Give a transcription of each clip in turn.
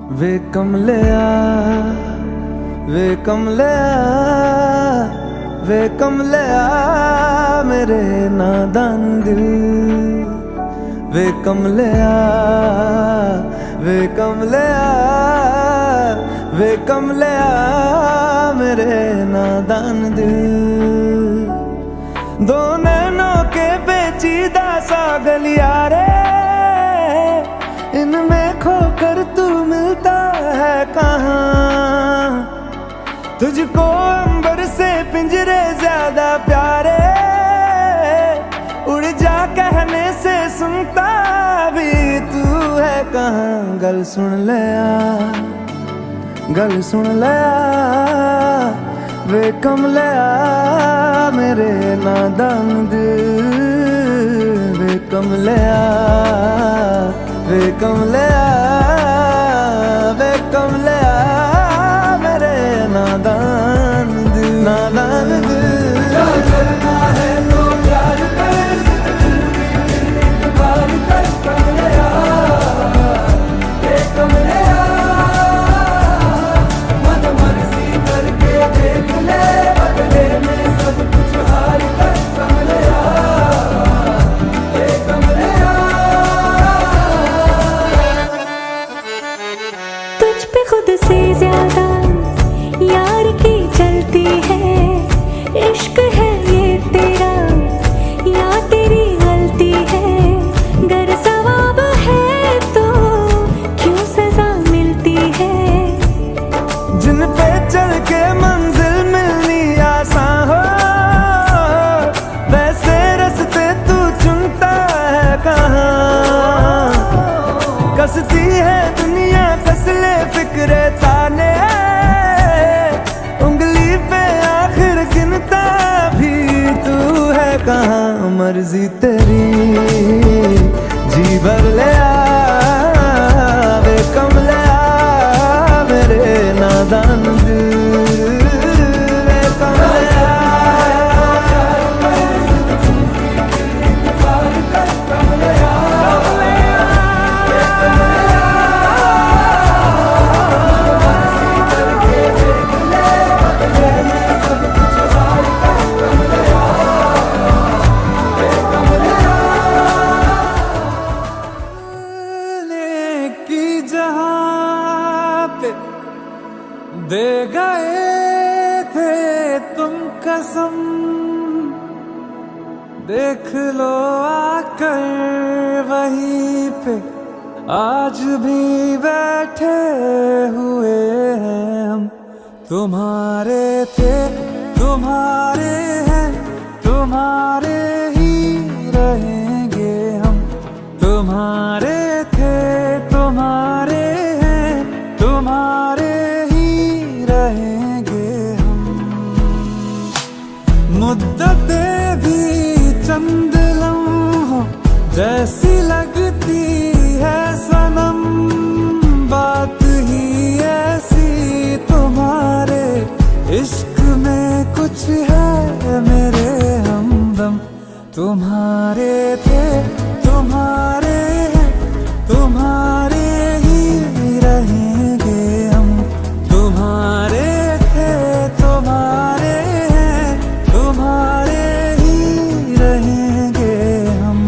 वे कमलिया वे कमलिया वे कमलिया मेरे नादान दिल। वे कमलिया वे कमलिया वे कमलिया मेरे नादान दिल। दो नैनों के पेचीदा सा गलियारे, इनमें खोकर तू मिलता है कहाँ। तुझको अंबर से पिंजरे ज्यादा प्यारे, उड़ जा कहने से सुनता भी तू है कहाँ। गल सुन लिया गल सुन लिया वे कमलिया मेरे नादान दिल। वे कमलिया वे कमलिया वे कमलिया मेरे नादान दिल नादान दिल। करना है तो प्यार कर बार कर कमलिया वे कमलिया। मन मर्जी करके देख ले बदले में सब कुछ हार कर कमलिया वे कमलिया। तुझ पे खुद से ज्यादा यार की चलती है, इश्क है ये तेरा या तेरी गलती है। गर सवाब है तो क्यों सजा मिलती है। जिन पे चल के मंजिल मिलनी आसान हो, वैसे रास्ते तू चुनता है कहाँ। कसती है दुनिया कसले फिक्रे ताने, उंगली पे आखिर गिनता भी तू है कहाँ। मर्जी तेरी जी भर ले आ वे कमलिया मेरे नादान दिल। वे कमलिया दे गए थे तुम कसम, देख लो आकर वहीं पे आज भी बैठे हुए हैं हम। तुम्हारे थे तुम्हारे हैं तुम्हारे ही रहेंगे हम। तुम्हारे थे तुम्हारे हैं तुम्हारे मुद्दतें भी चंद लम्हों जैसी लगती है सनम। बात ही ऐसी तुम्हारे इश्क में कुछ है मेरे हमदम। तुम्हारे थे तुम्हारे हैं तुम्हारे ही रहेंगे हम। तुम्हारे थे तुम्हारे तुम्हारे ही रहेंगे हम।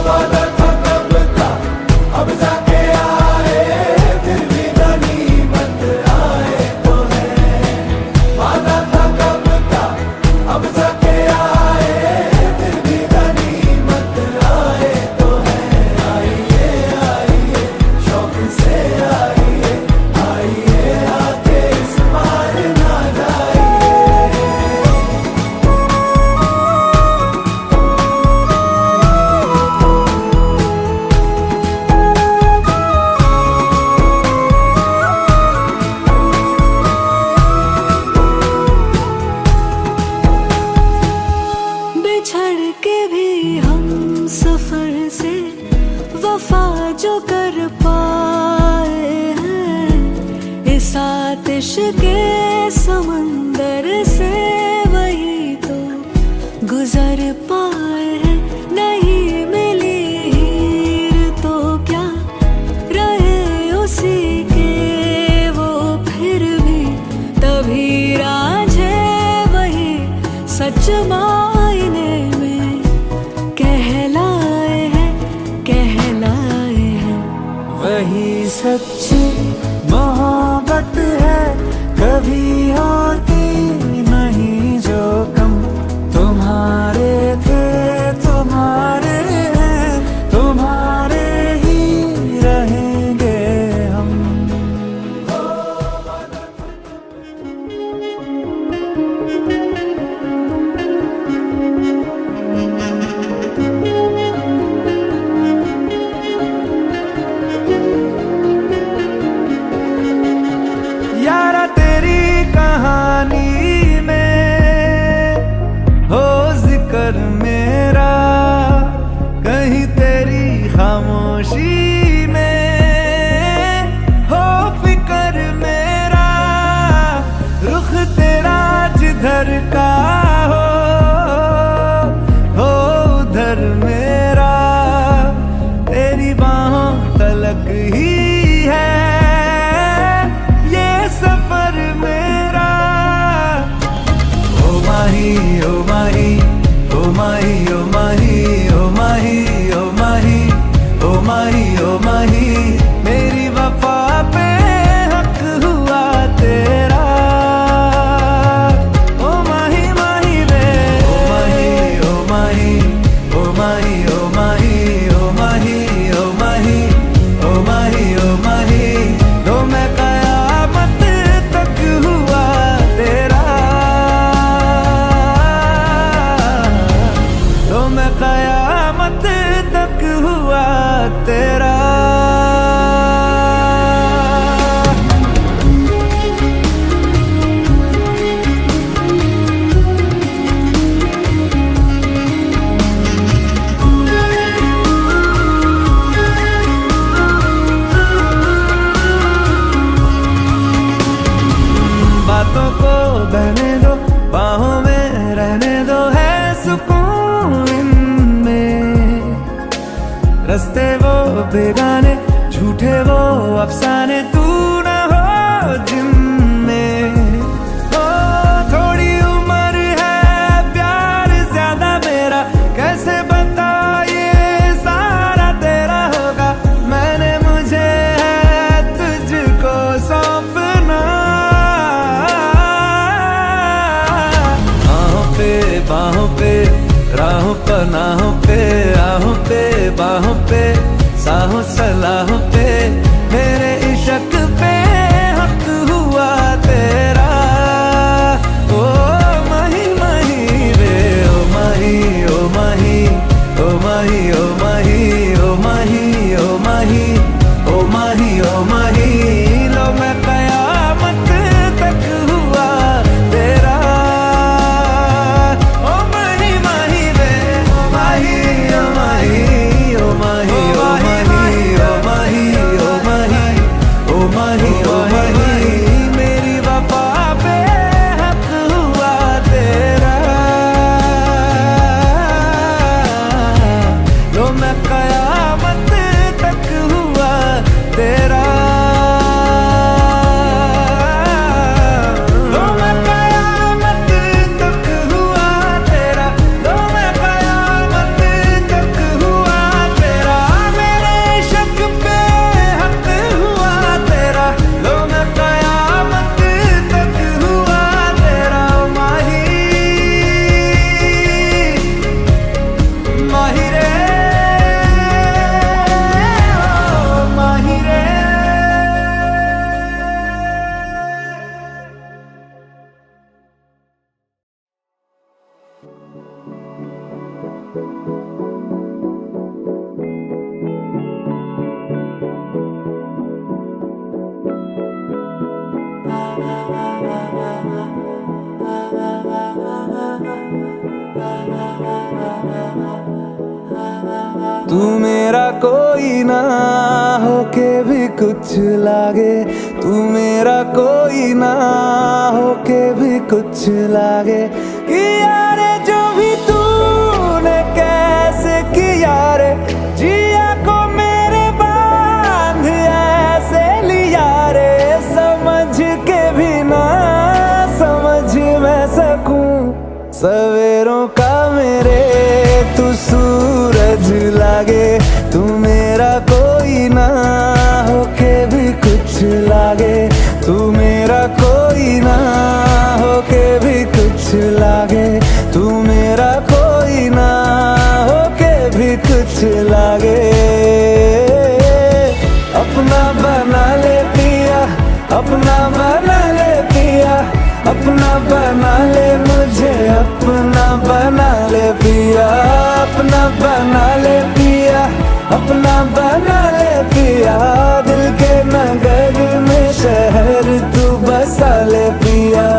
वादा था कब का अब जाके आए, फिर भी गनीमत आए तो है। वादा था कब का अब जाके आए, फिर भी गनीमत आए तो है। आइए आइए शौक से आइए आइए आके इस बार ना जाइए। बिछड़ के भी हम सफर से वफा जो कर पाए हैं, इस आतिश के समंदर से वही तो गुजर पाए हैं। नहीं मिली हीर तो क्या रहे सच मायने में कहलाए हैं, कहलाए हैं। वही सच्ची मोहब्बत है, कभी होती नहीं जो कम। तुम्हारे थे तुम्हारे हैं, तुम्हारे ही रहेंगे हम। यारा तेरी कहानी में हो जिक्र मेरा, कहीं तेरी खामोशी में हो फिक्र मेरा। रुख तेरा जिधर का हो उधर मेरा, तेरी बाहों तलक ही है सफर मेरा। ओ माही ओ माही ओ माही ओ माही ओ माही ओ माही ओ माही ओ माही, मेरी वफा पे हक हुआ तेरा। ओ माही माही वे ओ माही ओ माही ओ माही ओ माही ओ माही ओ माही ओ माही ओ माही, तो मैं कयामत तक हुआ तेरा। बातों को बहने दो, बाहों में रहने दो, है सुकून इनमें। रस्ते वो बेगाने, झूठे वो अफसाने, तू न हो जिनमें। ओ थोड़ी उम्र है, प्यार ज्यादा मेरा, कैसे बता ये सारा तेरा होगा। मैंने मुझे है तुझको सौंपना। बाहों पे राहों पनाहों पे, आहों पे बाहों पे, साहों सलाहों पे, मेरे इश्क पे हक हुआ तेरा। ओ माही माही वे ओ माही ओ माही ओ माही ओ माही ओ माही ओ माही ओ माही ओ माही, लो मैं कयामत तक हुआ तेरा। मेरी वफा पे हक हुआ तेरा। लो मैं कयामत तक हुआ तेरा। लो मैं कयामत तक हुआ तेरा। लो मैं कयामत तक हुआ तेरा। मेरे इश्क पे हक हुआ तेरा। लो मैं कयामत तक हुआ तेरा। माही माही रे ओ माही रे। तू मेरा कोई ना होके भी कुछ लागे, तू मेरा कोई ना होके भी कुछ लागे। किया रे जो भी तूने कैसे किया रे, जिया को मेरे बांध ऐसे लिया रे। समझ के भी ना समझ मैं सकूं, सवेरों का मेरे तू सूरज लागे, तू मेरा कोई ना होके भी कुछ लागे, तू मेरा कोई ना होके भी कुछ लागे, तू मेरा कोई ना होके भी कुछ लागे। अपना बना ले पिया, अपना बना ले पिया, अपना बना ले मुझे, अपना बना ले पिया, अपना बना ले पिया, अपना बना ले पिया। दिल के नगर में शहर तू बसा ले पिया।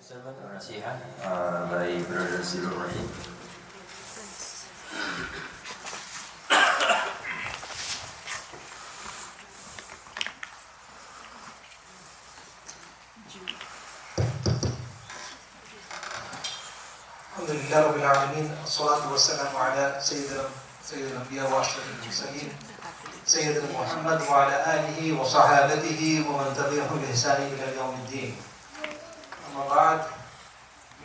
Sermon or nasihat by Brother Zero Rahim. الحمد لله رب العالمين، الصلاة والسلام على سيد الأنبياء وأشرف المرسلين سيدنا محمد وعلى آله وصحابته ومن تبعهم بإحسان إلى يوم الدين. أما بعد,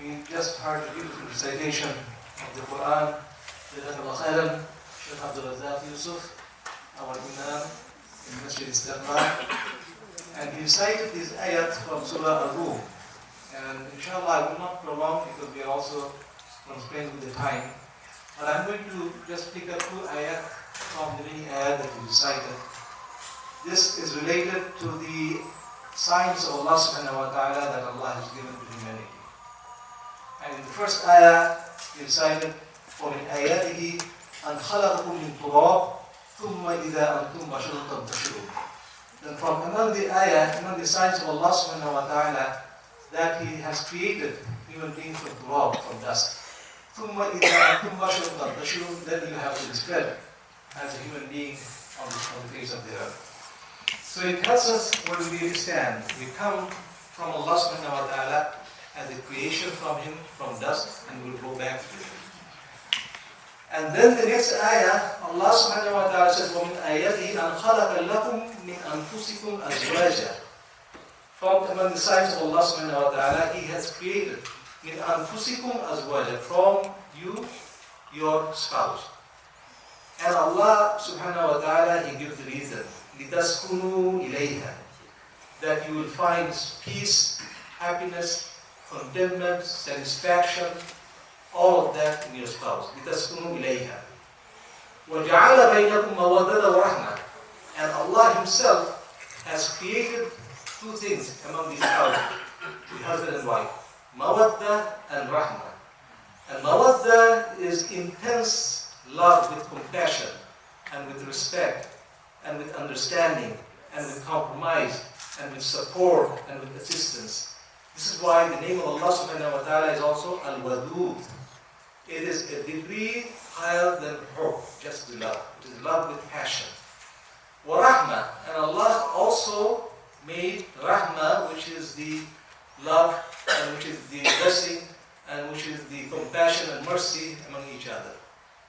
we just heard a beautiful recitation of the Quran. Jazakallah khairan, Sheikh Abdul Razak Yusuf, our Imam in Masjid Istiqlal, and he recited this ayat from Surah Al-Rum. And inshallah I will not prolong because we are also constrained with the time. But I'm going to just pick up two ayat from the many ayat that we recited. This is related to the signs of Allah subhanahu wa ta'ala that Allah has given to humanity. And in the first ayah we recited, وَمِنْ آيَاتِهِ أَنْ خَلَقَكُم مِّن تُرَابٍ ثُمَّ إِذَا أَنْتُمْ بَشَرٌ تَنْتَشِرُونَ. Then from among the ayah, among the signs of Allah subhanahu wa ta'ala, that He has created human beings from turab, from dust. ثُمَّ إِذَا أَنْتُمْ بَشَرٌ تَنْتَشِرُونَ. Then you have to be spread as a human being on the face of the earth. So it tells us where we really stand. We come from Allah subhanahu wa ta'ala as a creation from Him, from dust, and we'll go back to Him. And then the next ayah, Allah subhanahu wa ta'ala says, وَمِنْ آيَاتِهِ أَنْ خَلَقَ لَكُمْ مِنْ أَنفُسِكُمْ أَزْوَاجًا. From among the signs of Allah subhanahu wa ta'ala, He has created مِنْ أَنفُسِكُمْ أَزْوَاجًا, from you, your spouse. And Allah subhanahu wa ta'ala, He gives the reason, لِتَسْكُنُوا إِلَيْهَا, that you will find peace, happiness, contentment, satisfaction, all of that in your spouse. لِتَسْكُنُوا إِلَيْهَا. وَجَعَلَ بَيْنَكُمْ مَوَدَّةً وَرَحْمَةً. And Allah Himself has created two things among these spouses, the husband and wife, mawadda and rahmah. And mawadda is intense love with compassion and with respect and with understanding and with compromise and with support and with assistance. This is why the name of Allah subhanahu wa ta'ala is also Al-Wadud, it is a degree higher than hope, just the love. It is love with passion. Wa-rahma, and Allah also made rahma, which is the love, and which is the blessing, and which is the compassion and mercy among each other.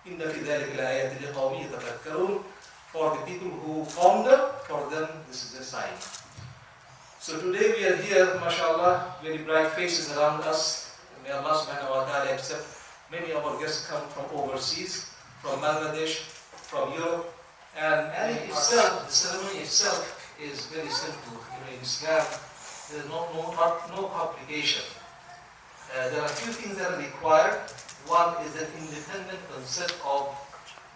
إِنَّ فِي ذَلِكَ الْآيَاتِ لِقَوْمٍ يَتَفَكَّرُونَ. For the people who ponder, for them this is a sign. So today we are here, mashallah, very bright faces around us. May Allah subhanahu wa ta'ala accept. Many of our guests come from overseas, from Bangladesh, from Europe, and itself, the ceremony itself is very simple. In Islam, there is no complication. There are a few things that are required. One is an independent consent of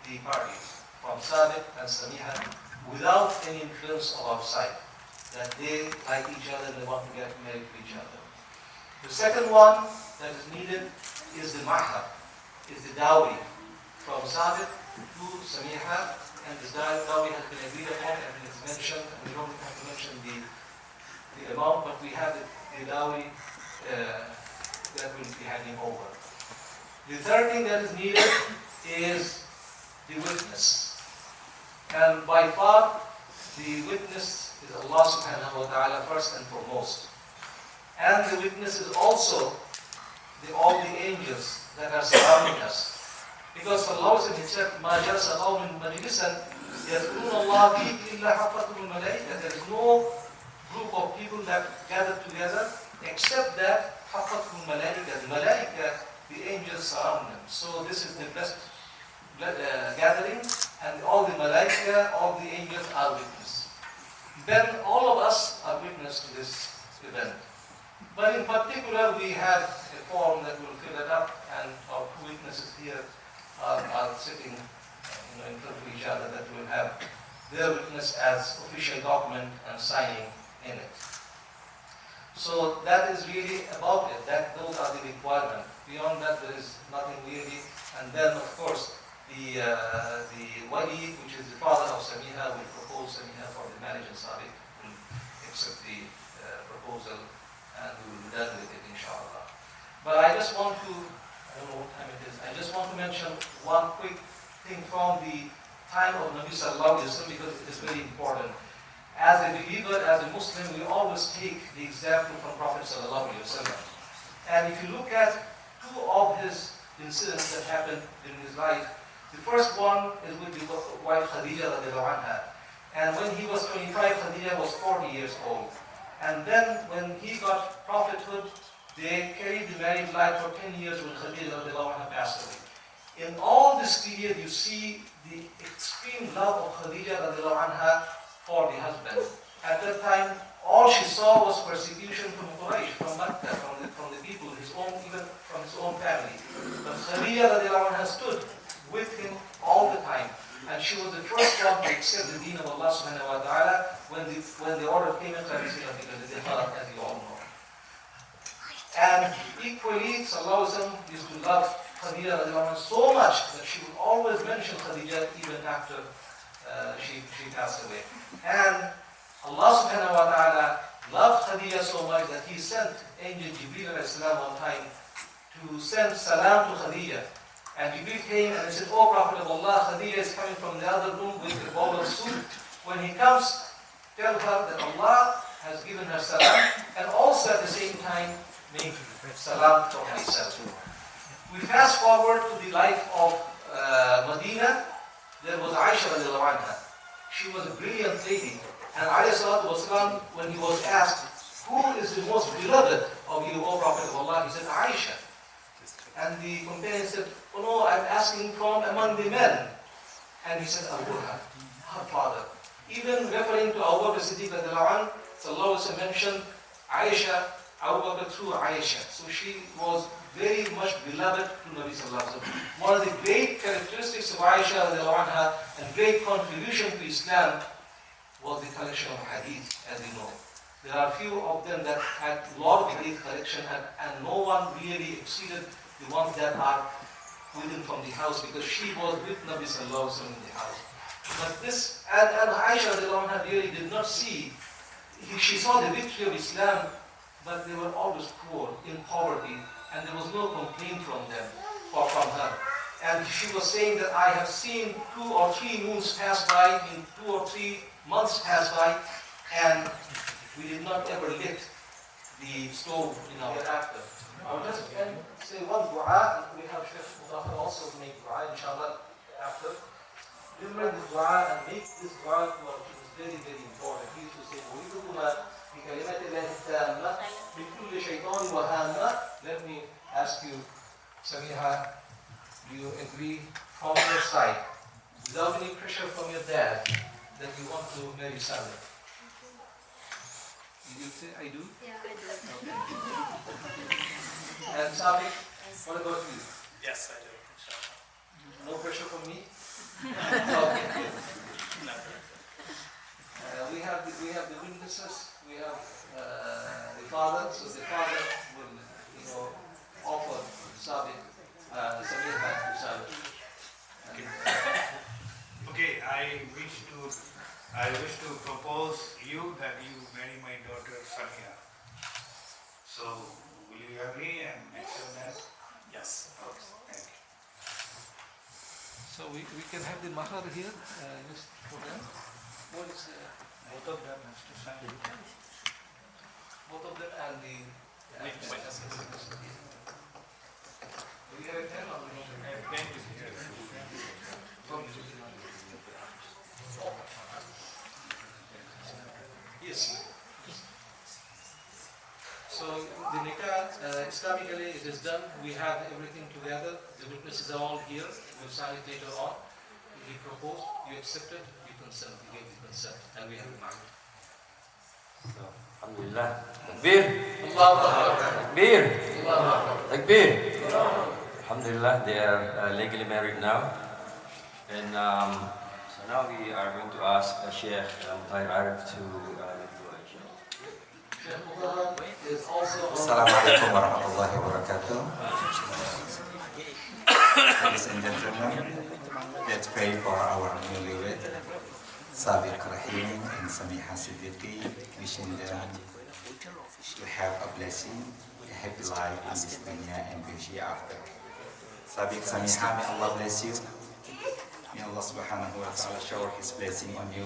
the parties, from Sabiq and Samiha, without any influence of outside, that they like each other and they want to get married to each other. The second one that is needed is the mahar, is the dowry, from Sabiq to Samiha, and this dowry has been agreed upon and it's mentioned, and we don't have to mention the amount, but we have the dowry that will be handing over. The third thing that is needed is the witness. And by far, the witness is Allah subhanahu wa ta'ala first and foremost. And the witness is also all the angels that are surrounding us. Because Allah said, مَا جَلَسَ قَوْمٍ مَجْلِسًا يَذْكُرُونَ اللَّهَ فِيهِ إِلَّا حَفَّتْهُمُ الْمَلَائِكَةُ. There is no group of people that gather together except that حَفَّتْهُمُ الْمَلَائِكَةُ. The malaika, the angels surround them. So this is the best gathering, and all the malaika, all the angels are witness. Then all of us are witness to this event. But in particular, we have a form that will fill it up, and our two witnesses here are sitting in front of each other that will have their witness as official document and signing in it. So that is really about it. Those are the requirements. Beyond that, there is nothing really. And then, of course, the wali, which is the father of Samiha, will propose Samiha for the marriage, and Sabiq will accept the proposal, and we will be done with it, inshallah. But I just want to, I don't know what time it is, I just want to mention one quick thing from the time of Nabi Sallallahu Alaihi Wasallam, because it is very important. As a believer, as a Muslim, we always take the example from Prophet Sallallahu Alaihi Wasallam. And if you look at two of his incidents that happened in his life, the first one is with the wife Khadija radiallahu anha. And when he was 25, Khadija was 40 years old. And then when he got prophethood, they carried the married life for 10 years when Khadija radiallahu anha passed away. In all this period, you see the extreme love of Khadija radiallahu anha for the husband. At that time, all she saw was persecution from Quraysh, from Makkah, from the people, even from his own family. But Khadija radiallahu anha stood with him all the time. And she was the first one to accept the deen of Allah subhanahu wa ta'ala when the order came in, as you all know. And equally, Sallallahu Alaihi Wasallam used to love Khadija radiallahu anha so much that she would always mention Khadija even after she passed away. And Allah subhanahu wa ta'ala loved Khadija so much that he sent Angel Jibreel alayhi salam one time to send salam to Khadija. And Jibreel came and he said, "Oh Prophet of Allah, Khadija is coming from the other room with a bowl of soup. When he comes, tell her that Allah has given her salam, and also at the same time make salam for myself." We fast forward to the life of Medina. There was Aisha radiallahu anha. She was a brilliant lady. And alayhi salatu wasalam, when he was asked, "Who is the most beloved of you, O Prophet of Allah?" he said, "Aisha." And the companion said, "Oh no, I'm asking from among the men." And he said, "Abuha," her father. Even referring to Abu Bakr Siddiq radiallahu anhu, Sallallahu Alaihi Wasallam mentioned Aisha, Abu Bakr through Aisha. So she was very much beloved to Nabi Sallallahu Alaihi Wasallam. One of the great characteristics of Aisha radiallahu anha and great contribution to Islam was the collection of hadith, as you know. There are few of them that had a lot of hadith collection, and no one really exceeded the ones that are within from the house, because she was with Nabi Sallallahu Alaihi Wasallam in the house. But this, and Aisha radiallahu anha really did not see, she saw the victory of Islam, but they were always poor, in poverty, and there was no complaint from them, or from her. And she was saying that I have seen 2 or 3 moons pass by, in 2 or 3 months pass by, and we did not ever lit the stove in our after. I'll just say one dua, and we have Sheikh Mutahar also to make dua, inshallah, after. Remember this dua and make this dua to our kids. Very, very important. He used to say, بكلمات الله التامة من كل شيطان وهامة. Let me ask you, Samiha, do you agree from your side, without any pressure from your dad, that you want to marry Sami? Did you say I do? Yeah, I do. And Sami, what about you? Yes, I do. No pressure from me? Okay. We have the witnesses. We have the father. So the father will, offer Samir back to Samir. Okay, I wish to propose you that you marry my daughter Samia. So, will you agree and accept that? Yes. Okay, thank you. So we can have the mahar here, just for them. What is Both of them has to sign. both of them and the witnesses? Do you have a pen or no? I have 10 is here. Yes. So the nikah, Islamically it is done. We have everything together. The witnesses are all here. We'll sign it later on. He proposed, you accepted, you consent, you gave the consent, and we have the marriage. Alhamdulillah. Takbir. Allahu Akbar. Takbir. Allahu Akbar. Takbir. Alhamdulillah, they are legally married now. And so now we are going to ask Sheikh Mutahar Arif to lead the way. Sheikh Mutahar is also Assalamualaikum warahmatullahi wabarakatuh. Ladies and gentlemen, let's pray for our newlywed, Sabiq Rahim and Samiha Siddiqui, wishing them to have a blessing, a happy life in this dunya and beauty after. Sabiq, Samiha, may Allah bless you. May Allah subhanahu wa ta'ala shower His blessing on you.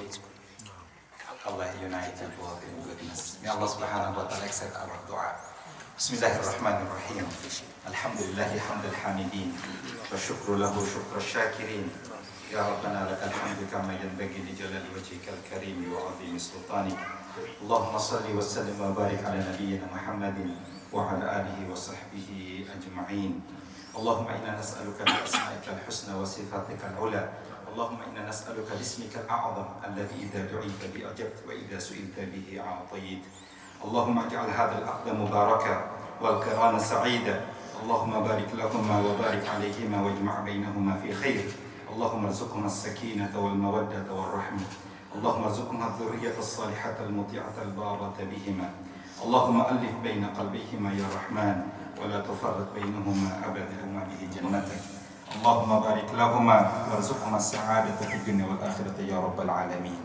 Allah unite you both in goodness. May Allah subhanahu wa ta'ala accept our dua. Bismillahirrahmanirrahim. Alhamdulillahi hamdal hamidin. Wa shukru lahu shukra syakirin. Ya Rabbana lakal hamdu kama yanbaghi li jalali wajhikal karim wa azimi sultanik. Allahumma salli wa sallim wa barik ala nabiyyina Muhammadin wa ala alihi wa sahbihi ajma'in. Allahumma inna nas'aluka bi asma'ikal husna wa sifatikal ula. اللهم إنا نسألك باسمك الأعظم الذي إذا دعيت به أجبت وإذا سئلت به أعطيت. اللهم اجعل هذا العقد مباركا والقران سعيدا. اللهم بارك لهما وبارك عليهما واجمع بينهما في خير. اللهم ارزقهما السكينة والمودة والرحمة. اللهم ارزقهما الذرية الصالحة المطيعة البارة بهما. اللهم ألف بين قلبيهما يا رحمن ولا تفرق بينهما أبدا وما به جنتك. اللهم بارك لهما وارزقهما السعادة في الدنيا والآخرة يا رب العالمين.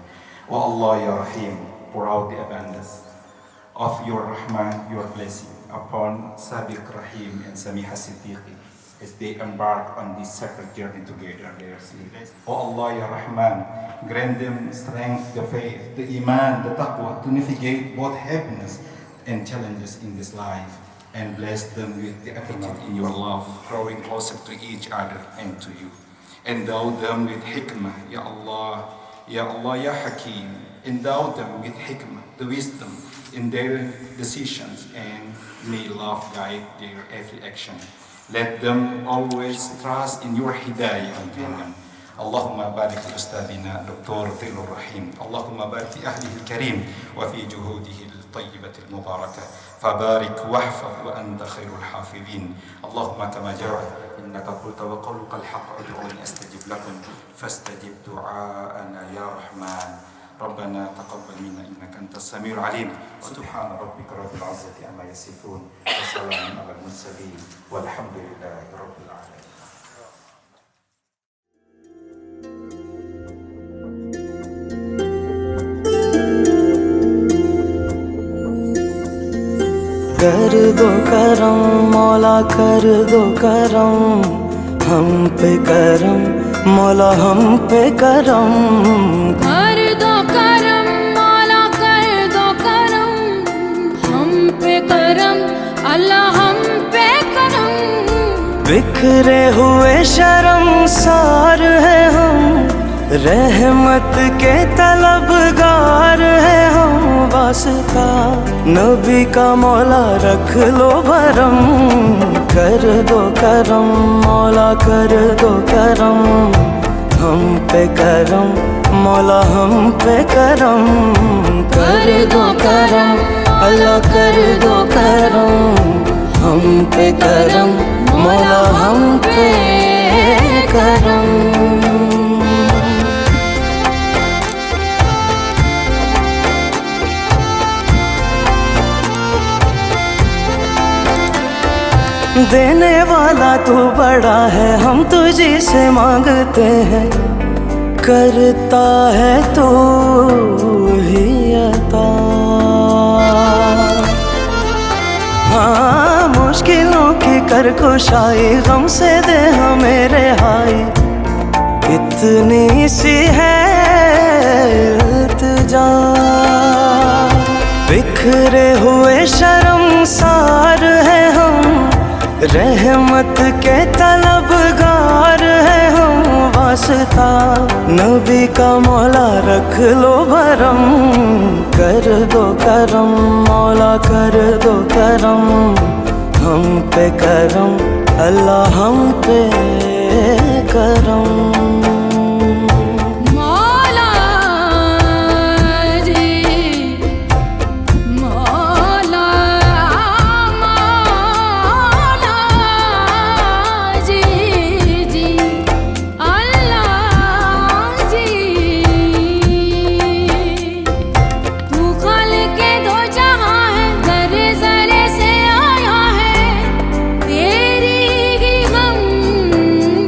والله يا رحيم, pour out the abundance of your Rahman, your blessing upon Sabiq Rahim and Samiha Siddiqui as they embark on this sacred journey together. Oh Allah ya Rahman, grant them strength, the faith, the iman, the taqwa to navigate both happiness and challenges in this life, and bless them with the attitude in your love, growing closer to each other and to you. Endow them with hikmah, Ya Allah, Ya Allah, Ya Hakim. Endow them with hikmah, the wisdom in their decisions, and may love guide their every action. Let them always trust in your hidayah and them. Allahumma barik li ustadina Dr. Tilur Rahim. Allahumma barik fi ahlihi al-karim wa fi juhudihi al-tayyibati al-mubarakah. فبارك واحفظ وأنت خير الحافظين. اللهم كما جرى إنك قلت وقولك الحق ادعوني أستجب لكم فاستجب دعاءنا يا رحمن. ربنا تقبل منا إنك أنت السميع العليم. سبحان ربك رب العزة عما يصفون وسلام على المرسلين والحمد لله رب العالمين. कर दो करम मौला कर दो करम हम पे करम मौला हम पे करम कर दो करम मौला कर दो करम हम पे करम अल्लाह हम पे करम बिखरे हुए शर्मसार है हम रहमत के तलबगार है हम वास्ता नबी का मौला रख लो भरम कर दो करम मौला कर दो करम हम पे करम मौला हम पे करम कर दो करम अल्लाह कर दो करम हम पे करम मौला हम पे करम देने वाला तू बड़ा है हम तुझे से मांगते हैं करता है तू ही अता हाँ मुश्किलों की कर कुशाई गम से दे हमें रिहाई इतनी सी है इल्तिजा बिखरे हुए शर्मसार है हम रहमत के तलबगार है हम वास्ता नबी का मौला रख लो भरम कर दो करम मौला कर दो करम हम पे करम अल्लाह हम पे करम मौला जी मौला मौला जी जी अल्लाह जी तू खालिक़े दो जहां है ज़रे ज़रे से आया है तेरी ही हम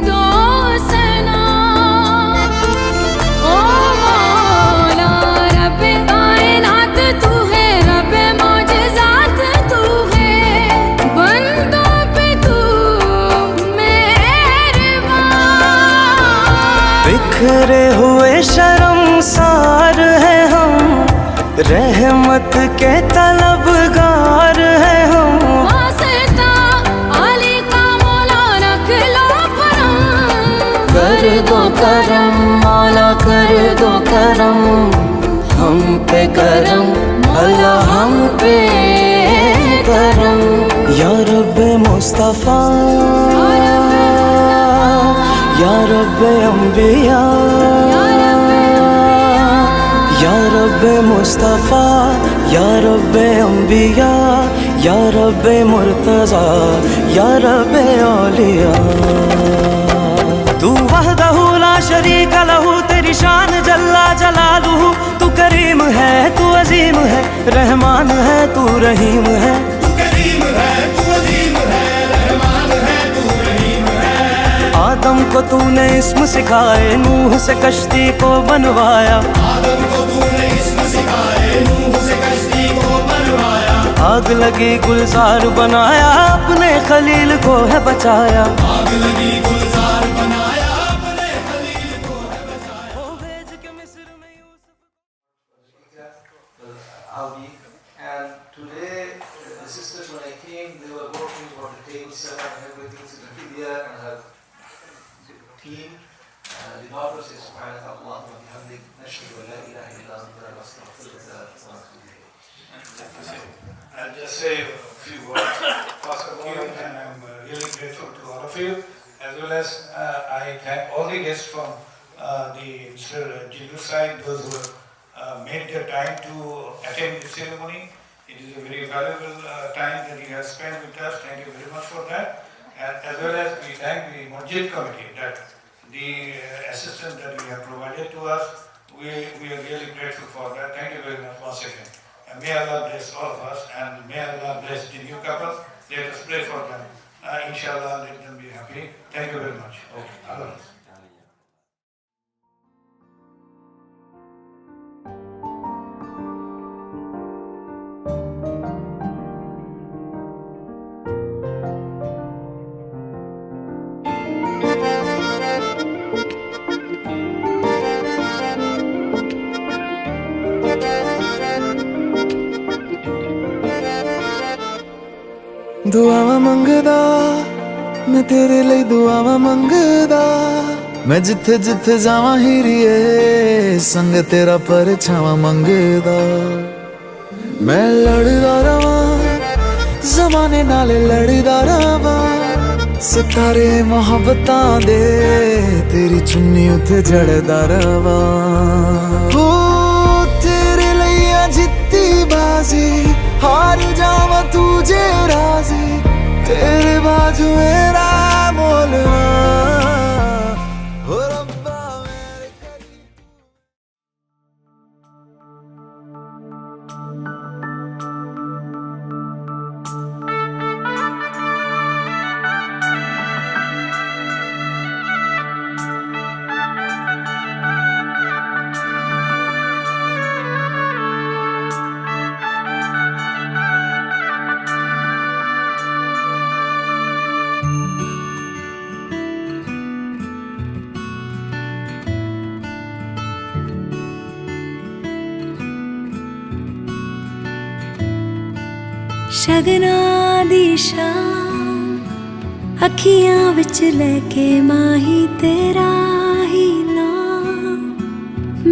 दो सना ओ मौला रब कायनात तू है रब मौजज़ात तू है बंदों पे तू मेहरबान बिखरे हुए शर्मसार है हम रहमत के तलबगार है हम वास्ता अली का मौला रख लो भरम कर दो करम मौला कर दो करम हम पे करम अल्लाह हम पे करम या रब्बे मुस्तफ़ा या रब्बे अम्बिया या रब्बे मुस्तफ़ा या रब्बे अम्बिया या रब्बे मुर्तज़ा या रब्बे औलिया तू वहदहू ला शरीक लहू तेरी शान जल्ला जलालुहू तू करीम है तू अजीम है रहमान है तू रहीम है आदम को तूने इस्म सिखाए नूह से कश्ती को बनवाया आग लगी गुलजार बनाया अपने खलील को है बचाया ओ भेज के मिस्र में Albi. And today, the sisters, when I came, they were working for the table setup and everything, Sylvia and her team. The daughter says, Subhanallah, wa bihamdik, nashhadu an la ilaha illa anta, nastaghfiruka wa natubu ilayk. I'll just say a few words. First of all, and I'm really grateful to all of you, as well as I thank all the guests from the Mr. Jilu side, those who made their time to attend the ceremony. It is a very valuable time that you have spent with us. Thank you very much for that. And as well as we thank the Masjid Committee that the assistance that you have provided to us. We are really grateful for that. Thank you very much once again. And may Allah bless all of us and may Allah bless the new couple. Let us pray for them. Inshallah, let them be happy. Thank you very much. Okay. Allah bless. दुआवां मंगदा मैं तेरे लिए दुआवां मंगदा मैं जिथे जिथे जावां हीरिए संग तेरा परछावां मंगदा मैं लड़दा रवां ज़माने नाल लड़दा रवां सितारे मोहब्बतां दे तेरी चुन्नी उते जड़दा रवां हो तेरे लिए जित्ती बाजी हार जावां तू जे राजी तेरे बाजू मेरा मोलना हो रब्बा मेरे करीब ਸ਼ਗਨਾਂ ਦੀ ਸ਼ਾਮ ਅੱਖੀਆਂ ਵਿੱਚ ਲੈ ਕੇ ਮਾਹੀ ਤੇਰਾ ਹੀ ਨਾਮ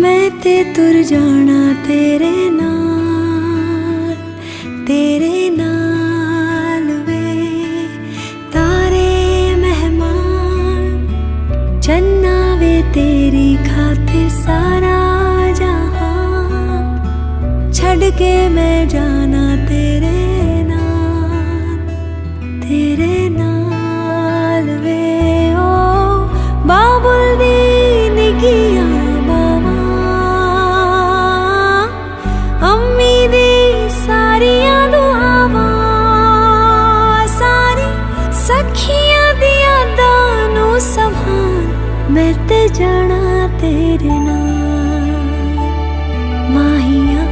ਮੈਂ ਤੇ ਤੁਰ ਜਾਣਾ ਤੇਰੇ ਨਾਲ ਵੇ ਤਾਰੇ ਮਹਿਮਾਨ ਚੰਨਾ ਵੇ ਤੇਰੀ ਖਾਤਰ ਸਾਰਾ ਜਹਾਂ ਛੱਡ ਕੇ ਮੈਂ ਜਾਣਾ ਤੇਰੇ नाल वे ओ बाबुल दी निगियां बावा अम्मी दी सारियां दुआवां सारी सखियां दी यादां नू संभाल मैं ते जाना तेरे नाल माहिया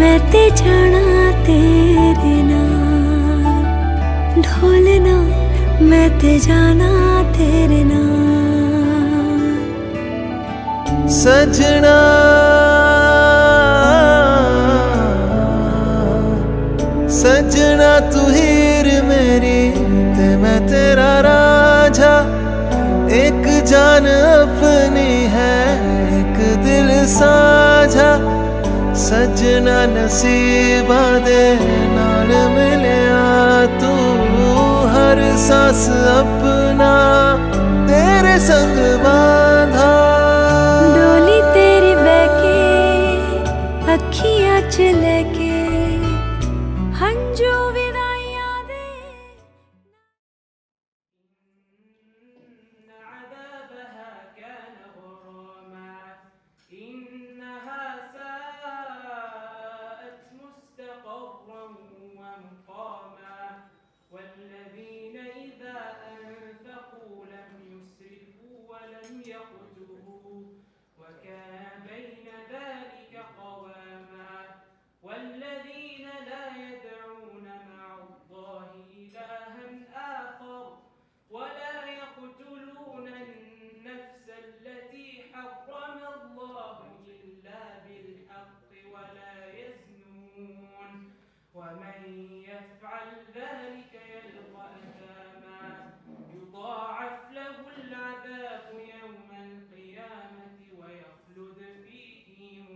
मैं ते जाना तेरे नाल ढोलना मैं ते जाना तेरे नाल सजना सजना तू हीर मेरी ते मैं तेरा राजा एक जान अपनी है एक दिल साझा सजना नसीबा दे नाल मिलिया तू हर सांस अपना तेरे संग बांधा डोली तेरी बहके अखियां च लेके हंजू विदाइयां दे عذابها كان غراما إنها ساءت مستقرا ومقاما والذين إذا أنفقوا لم يسرفوا ولم يقتروا وكان بين ذلك قواما والذين لا يدعون مع الله إلها آخر ولا يقتلون النفس التي حرم الله إلا بالحق ولا يزنون ومن يفعل ذلك يلقى أثاما يضاعف له العذاب يوم القيامة ويخلد فيه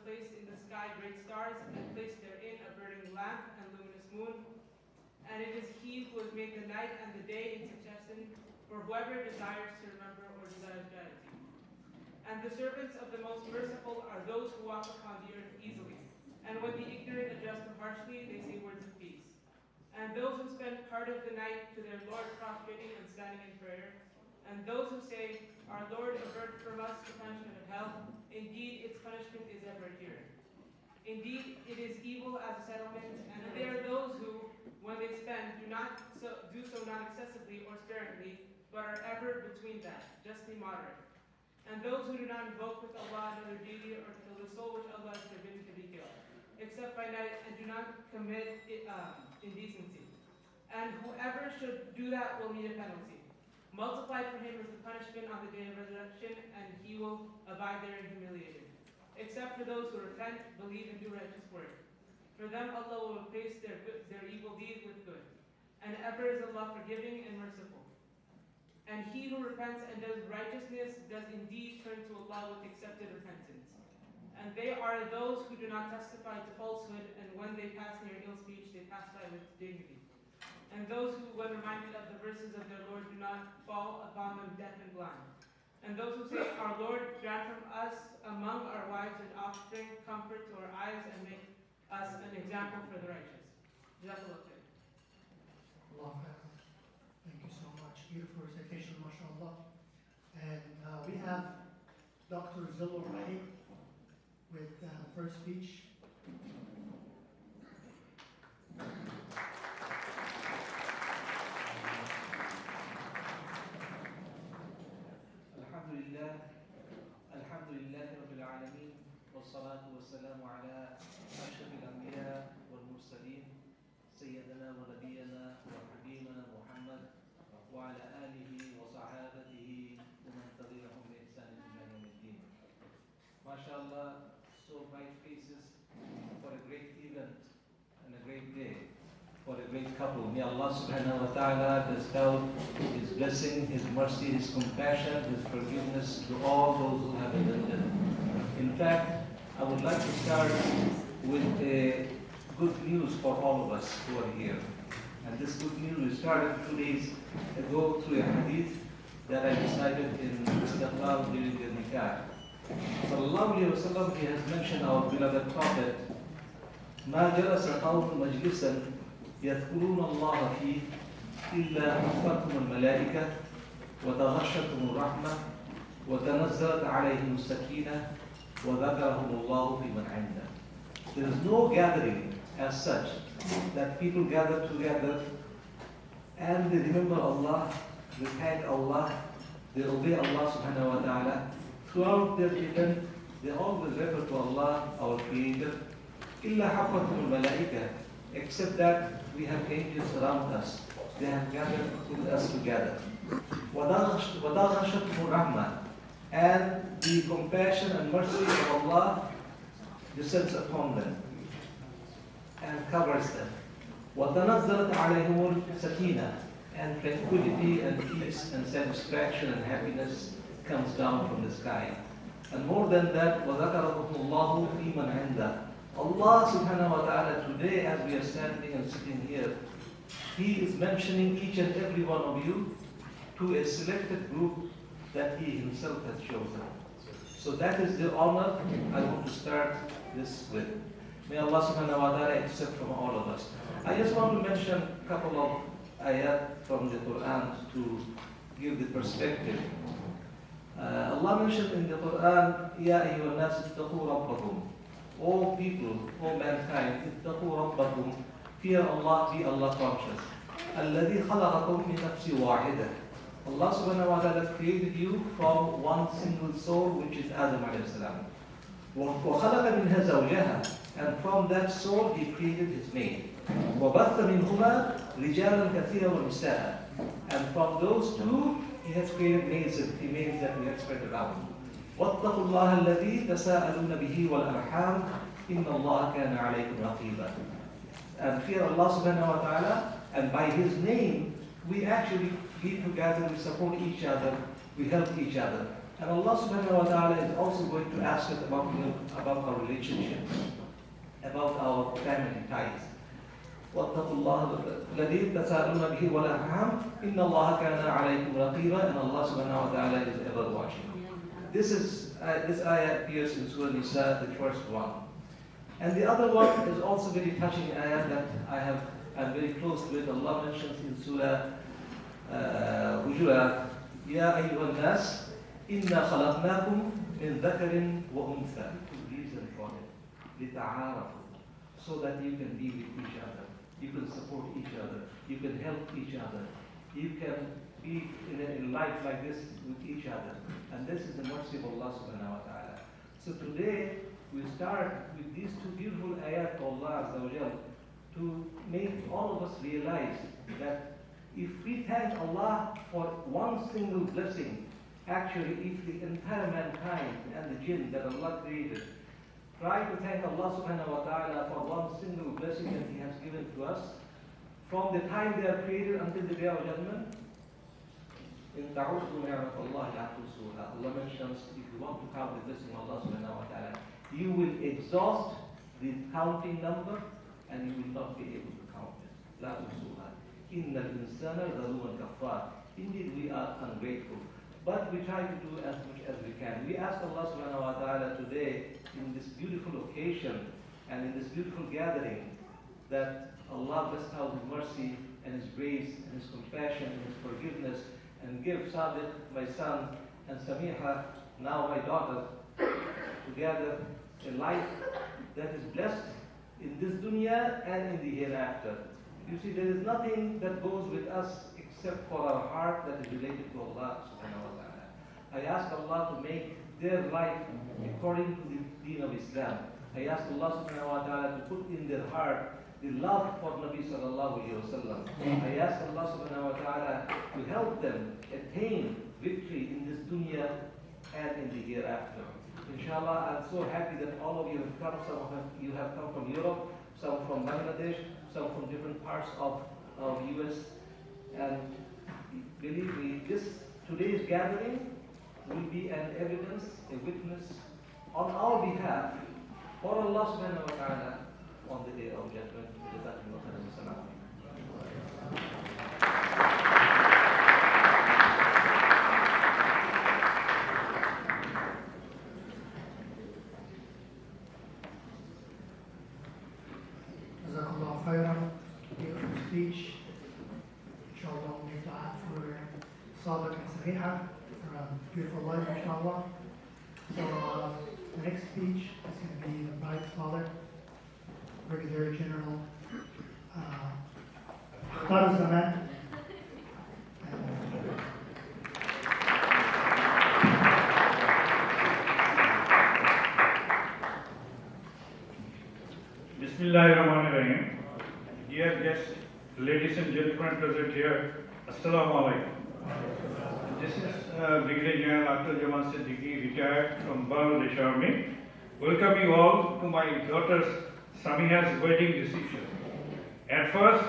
placed in the sky great stars, and placed therein a burning lamp and luminous moon. And it is He who has made the night and the day in succession for whoever desires to remember or desires gratitude. And the servants of the Most Merciful are those who walk upon the earth easily. And when the ignorant address them harshly, they say words of peace. And those who spend part of the night to their Lord prostrating and standing in prayer, and those who say, Our Lord, avert from us the punishment of hell, indeed its punishment is ever here. Indeed, it is evil as a settlement, and they are those who, when they spend, do so not excessively or sparingly, but are ever between that, justly moderate. And those who do not invoke with Allah another deity or kill the soul which Allah has forbidden to be killed, except by night, and do not commit indecency. And whoever should do that will meet a penalty. Multiplied for him is the punishment on the day of resurrection, and he will abide therein humiliated. Except for those who repent, believe, and do righteous work. For them Allah will replace their evil deeds with good. And ever is Allah forgiving and merciful. And he who repents and does righteousness does indeed turn to Allah with accepted repentance. And they are those who do not testify to falsehood, and when they pass near ill speech, they pass by with dignity. And those who, when reminded of the verses of their Lord, do not fall upon them deaf and blind. And those who say, Our Lord, grant from us among our wives and offspring comfort to our eyes, and make us an example for the righteous. Jazakallah khair. Allah, thank you so much. Beautiful recitation, mashallah. And we have Dr. Zilul Rahim with first speech. الحمد لله رب العالمين والصلاة والسلام على أشرف الأنبياء والمرسلين سيدنا ونبينا وحبيبنا محمد وعلى آله وصحابته ومن تبعهم بإحسان إلى يوم الدين. MashaAllah, so bright faces for a great event and a great day for a great couple. May Allah subhanahu wa ta'ala bestow His blessing, His mercy, His compassion, His forgiveness to all those who have repented. In fact, I would like to start with a good news for all of us who are here. And this good news we started 2 days ago through a hadith that I recited in Istiqlal during the nikah. Sallallahu alayhi wa sallam, he has mentioned our beloved Prophet, مَا جَلَسَ قَوْمٌ مَجْلِسًا يذكرون الله فيه إلا حفتهم الملائكة وتغشتهم الرحمة وتنزلت عليهم السكينة وذكرهم الله في من عنده. There is no gathering as such that people gather together and they remember Allah, they thank Allah, they obey Allah subhanahu wa ta'ala. Throughout their event, they always refer to Allah, our Creator. إلا حفتهم الملائكة, except that we have angels around us. They have gathered with us together. وَدَغَشَتْهُ الرَّحْمَةِ, and the compassion and mercy of Allah descends upon them and covers them. وَتَنَزَّلَتْ عَلَيْهِمُ السَّكِينَةِ, and tranquility and peace and satisfaction and happiness comes down from the sky. And more than that, وَذَكَرَهُمُ اللَّهُ فِي مَنْ عِنْدَهُ. Allah subhanahu wa ta'ala, today as we are standing and sitting here, He is mentioning each and every one of you to a selected group that He Himself has chosen. So that is the honor I want to start this with. May Allah subhanahu wa ta'ala accept from all of us. I just want to mention a couple of ayat from the Quran to give the perspective. Allah mentioned in the Quran, يَا أَيُّهَا النَّاسِ اتَّقُوا رَبَّكُمْ. O people, O mankind, اتقوا ربكم, fear Allah, be Allah conscious. الذي خلقكم من نفس واحدة. Allah subhanahu wa ta'ala created you from one single soul, which is Adam alayhi salam. وخلق منها زوجها, and from that soul He created His mate. وبث منهما رجالا كثيرا ونساء, and from those two He has created males and females that we have spread around. واتقوا الله الذي تساءلون به والأرحام إن الله كان عليكم رقيبا. And fear Allah subhanahu wa ta'ala, and by His name we actually be together, we support each other, we help each other. And Allah subhanahu wa ta'ala is also going to ask us about our relationship, about our family ties. واتقوا الله الذي تساءلون به والأرحام إن الله كان عليكم رقيبا, and Allah subhanahu wa ta'ala is ever watching. This ayah appears in Surah Nisa, the first one. And the other one is also very touching ayah that I'm very close with. Allah mentions in Surah Hujurat, يا أيها الناس إنا خلقناكم من ذكر وأنثى. Reason for it, لتعارفوا, so that you can be with each other, you can support each other, you can help each other, you can be in life like this with each other. And this is the mercy of Allah subhanahu wa ta'ala. So today we start with these two beautiful ayat of Allah Azza wa Jal to make all of us realize that if we thank Allah for one single blessing, actually if the entire mankind and the jinn that Allah created try to thank Allah subhanahu wa ta'ala for one single blessing that He has given to us, from the time they are created until the day of judgment, in ta'udhu ni'mat Allah la tuhsuha. Allah mentions, if you want to count the blessing of Allah subhanahu wa ta'ala, you will exhaust the counting number and you will not be able to count it. La tuhsuha. Inna al-insana zaluman kafar. Indeed, we are ungrateful. But we try to do as much as we can. We ask Allah subhanahu wa ta'ala today, in this beautiful occasion and in this beautiful gathering, that Allah bestow His mercy and His grace and His compassion and His forgiveness, and give Sadiq, my son, and Samiha, now my daughter, together a life that is blessed in this dunya and in the hereafter. You see, there is nothing that goes with us except for our heart that is related to Allah subhanahu wa ta'ala. I ask Allah to make their life according to the deen of Islam. I ask Allah subhanahu wa ta'ala to put in their heart the love for Nabi sallallahu alayhi wa sallam. I ask Allah subhanahu wa ta'ala to help them attain victory in this dunya and in the hereafter. Inshallah, I'm so happy that all of you have come. Some of you have come from Europe, some from Bangladesh, some from different parts of US. And believe me, today's gathering will be an evidence, a witness on our behalf for Allah subhanahu wa ta'ala on the day of judgment. Jazakallah khairan. Beautiful speech. Inshallah, we'll make dua for Sadiq and Samiha for a beautiful life, inshallah. So the next speech is going to be the bride's father, Brigadier General Mukhtar Zaman. Bismillahirrahmanirrahim. Dear guests, ladies and gentlemen present here, Assalamu alaikum. This is Brigadier General Akhtar Jaman Siddiqui, retired from Bangladesh Army. Welcome you all to my daughter's Samiha's wedding reception. At first,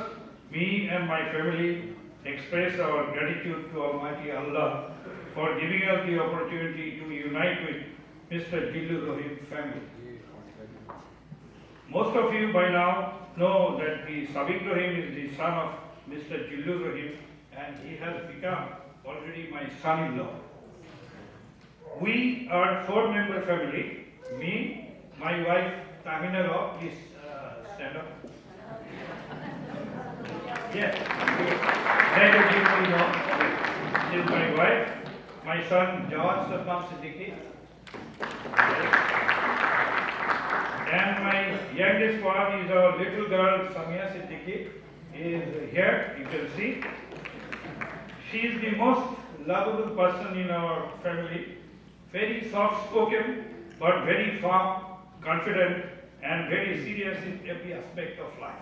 me and my family express our gratitude to Almighty Allah for giving us the opportunity to unite with Mr. Jillur Rahim family. Most of you by now know that the Sadiq Rahim is the son of Mr. Jillur Rahim, and he has become already my son-in-law. We are a four-member family. Me, my wife Tahina Rao, please stand up. Yes, that you know. This is my wife, my son Jawad Satnam Siddiqui, and my youngest one is our little girl Samia Siddiqui. Is here, you can see. She is the most lovable person in our family, very soft-spoken, but very firm, confident, and very serious in every aspect of life.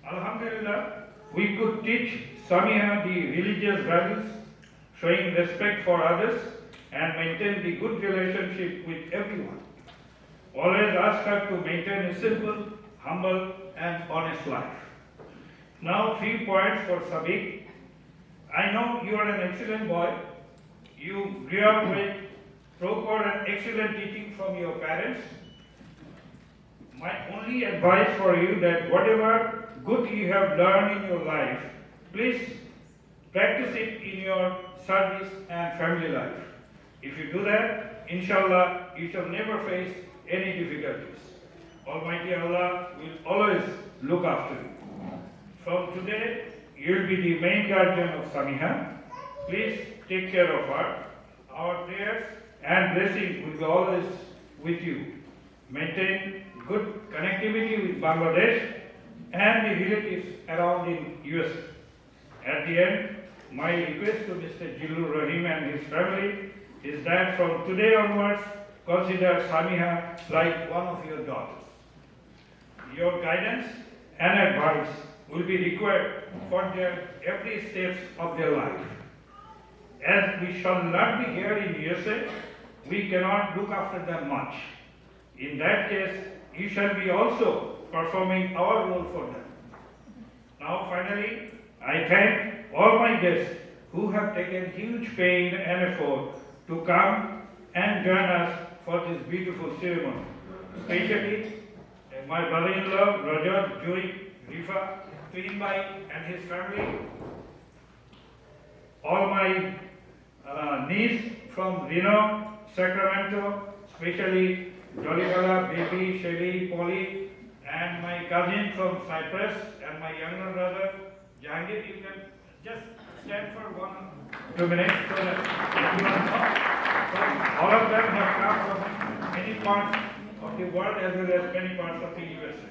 Alhamdulillah, we could teach Samiha the religious values, showing respect for others, and maintain the good relationship with everyone. Always ask her to maintain a simple, humble, and honest life. Now, 3 points for Sadiq. I know you are an excellent boy. You grew up with proper and excellent teaching from your parents. My only advice for you that whatever good you have learned in your life, please practice it in your service and family life. If you do that, inshallah, you shall never face any difficulties. Almighty Allah will always look after you. From today, you will be the main guardian of Samiha. Please take care of her. Our prayers and blessing will be always with you. Maintain good connectivity with Bangladesh and the relatives around in US. At the end, my request to Mr. Jillur Rahim and his family is that from today onwards, consider Samiha like one of your daughters. Your guidance and advice will be required for their every steps of their life. As we shall not be here in USA, we cannot look after them much. In that case, you shall be also performing our role for them. Now finally, I thank all my guests who have taken huge pain and effort to come and join us for this beautiful ceremony. Especially my brother-in-law, Rajat, Joy, Rifa, Twin Bhai and his family, all my niece from Reno, Sacramento, especially Jolibala, Baby, Shelly, Polly, and my cousin from Cyprus, and my younger brother, Jahangir. You can just stand for 2 minutes so that everyone knows. So all of them have come from many parts of the world as well as many parts of the USA.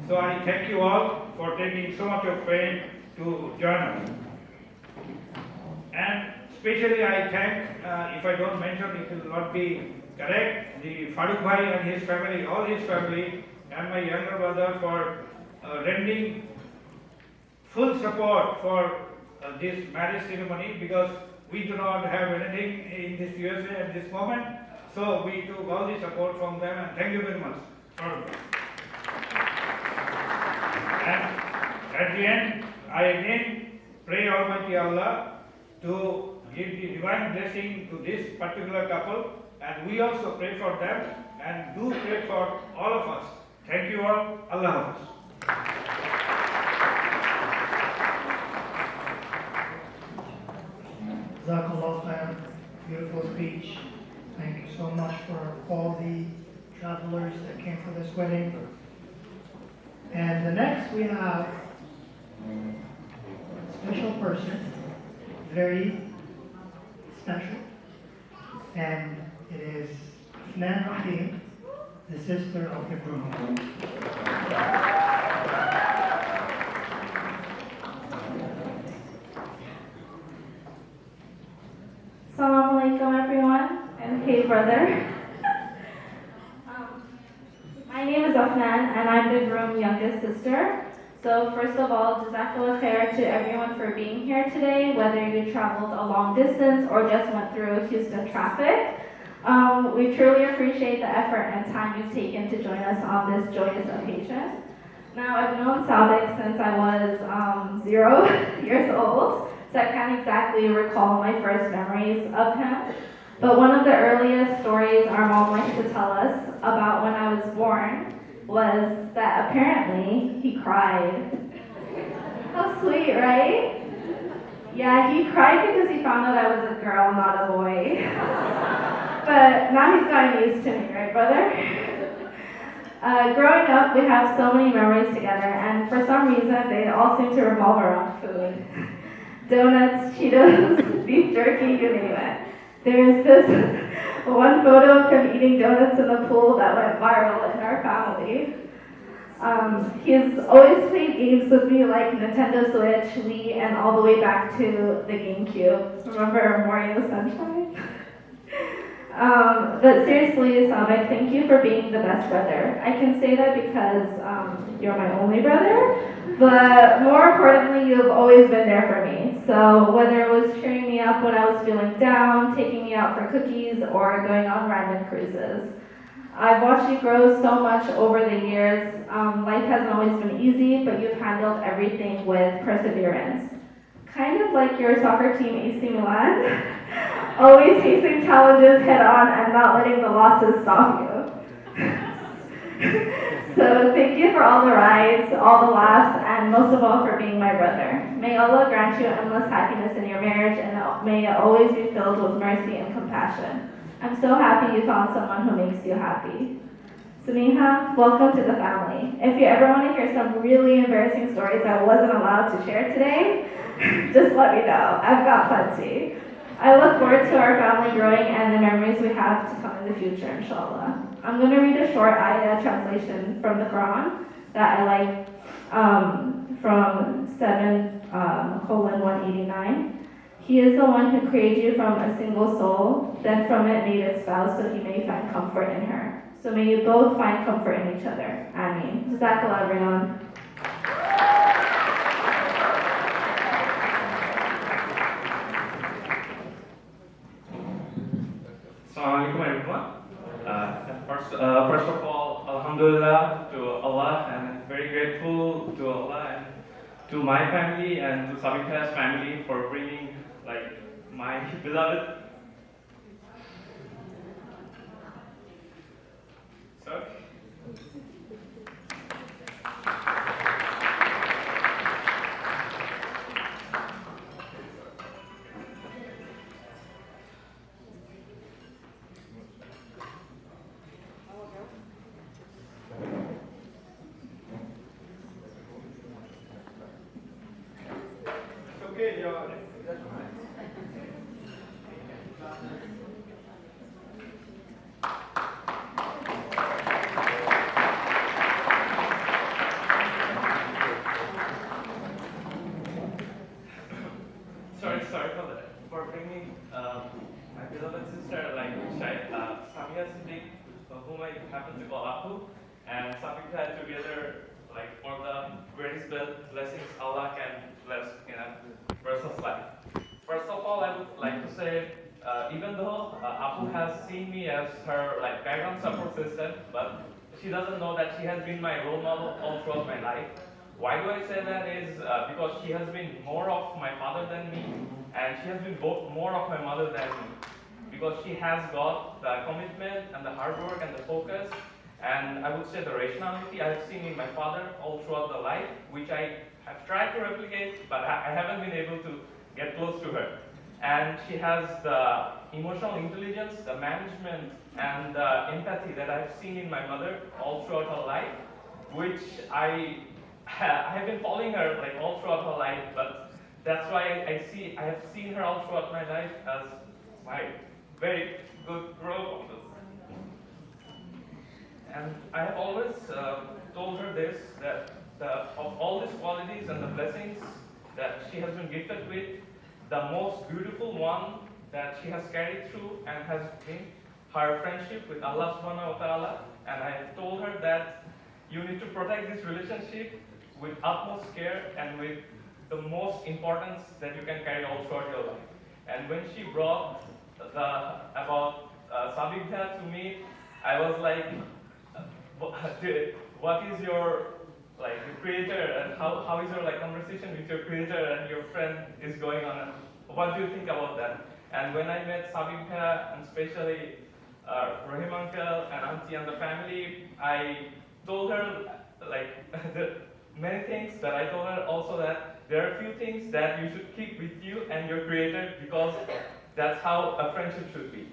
So I thank you all for taking so much of pain to join us. And especially I thank, if I don't mention it will not be correct, the Farooq Bhai and his family, all his family, and my younger brother for lending full support for this marriage ceremony, because we do not have anything in this USA at this moment. So we took all the support from them, and thank you very much. And at the end, I again pray Almighty Allah to give the divine blessing to this particular couple, and we also pray for them and do pray for all of us. Thank you all. Allah Hafiz. Jazakallah khair. Beautiful speech. Thank you so much for all the travelers that came for this wedding. And the next we have a special person, very special, and it is Afnan Rahim, the sister of the groom. Assalamu alaikum everyone, and hey brother. My name is Afnan and I'm the groom's youngest sister. So first of all, Jazakallah khair to everyone for being here today, whether you traveled a long distance or just went through Houston traffic. We truly appreciate the effort and time you've taken to join us on this joyous occasion. Now, I've known Savik since I was 0 years old, so I can't exactly recall my first memories of him. But one of the earliest stories our mom likes to tell us about when I was born was that apparently he cried. How sweet, right? Yeah, he cried because he found out I was a girl, not a boy. But now he's gotten used to me, right, brother? Growing up, we have so many memories together, and for some reason, they all seem to revolve around food. Donuts, Cheetos, beef jerky, you name it. There's this one photo of him eating donuts in the pool that went viral in our family. He's always played games with me like Nintendo Switch, Wii, and all the way back to the GameCube. Remember Mario Sunshine? But seriously, Savik, thank you for being the best brother. I can say that because you're my only brother, but more importantly, you've always been there for me. So whether it was cheering me up when I was feeling down, taking me out for cookies, or going on random cruises. I've watched you grow so much over the years. Life hasn't always been easy, but you've handled everything with perseverance. Kind of like your soccer team AC Milan. always facing challenges head on and not letting the losses stop you. So thank you for all the rides, all the laughs, and most of all for being my brother. May Allah grant you endless happiness in your marriage, and may it always be filled with mercy and compassion. I'm so happy you found someone who makes you happy. Samiha, welcome to the family. If you ever want to hear some really embarrassing stories I wasn't allowed to share today, just let me know. I've got plenty. I look forward to our family growing and the memories we have to come in the future, inshallah. I'm going to read a short ayah translation from the Quran that I like from 7:189. He is the one who created you from a single soul, then from it made its spouse so he may find comfort in her. So may you both find comfort in each other. Ameen. Jazakallah, everyone. Assalamu alaikum, everyone. First of all, alhamdulillah to Allah, and very grateful to Allah and to my family and to Sabika's family for bringing my beloved. Sorry. Okay, you're that's fine. Sorry for bringing my beloved sister, Samia Siddiq, whom I happen to call Apu, and Sabika together, for the greatest blessings Allah can bless in a person's life. First of all, I would like to say, even though Apu has seen me as her background support system, but she doesn't know that she has been my role model all throughout my life. Why do I say that is because she has been more of my father than me, and she has been more of my mother than me. Because she has got the commitment and the hard work and the focus, and I would say the rationality I have seen in my father all throughout the life, which I have tried to replicate, but I haven't been able to get close to her. And she has the emotional intelligence, the management, and the empathy that I've seen in my mother all throughout her life, which I have been following her all throughout her life, but that's why I have seen her all throughout my life as my very good role model. And I have always told her this, that of all these qualities and the blessings that she has been gifted with, the most beautiful one that she has carried through and has been her friendship with Allah subhanahu wa ta'ala. And I have told her that you need to protect this relationship with utmost care and with the most importance that you can carry all throughout your life. And when she brought about Sabika to me, I was like, what is your the creator, and how is your conversation with your creator and your friend is going on, and what do you think about that? And when I met Sabika, and especially Rahim uncle and auntie and the family, I told her the many things, but I told her also that there are a few things that you should keep with you and your creator, because that's how a friendship should be.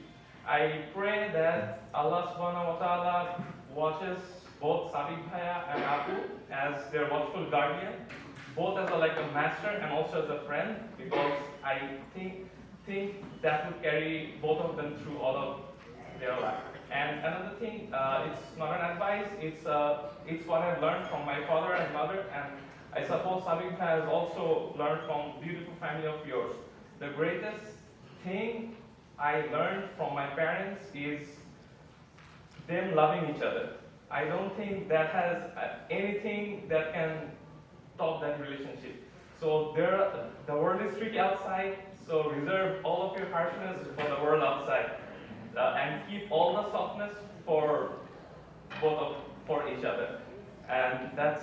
I pray that Allah subhanahu wa ta'ala watches both Sabik Bhaiya and Apu as their watchful guardian, both as a master and also as a friend, because I think that would carry both of them through all of their life. And another thing, it's not an advice, it's what I've learned from my father and mother, and I suppose Sabik has also learned from beautiful family of yours. The greatest thing I learned from my parents is them loving each other. I don't think that has anything that can top that relationship. So the world is tricky outside, so reserve all of your harshness for the world outside, and keep all the softness for each other. And I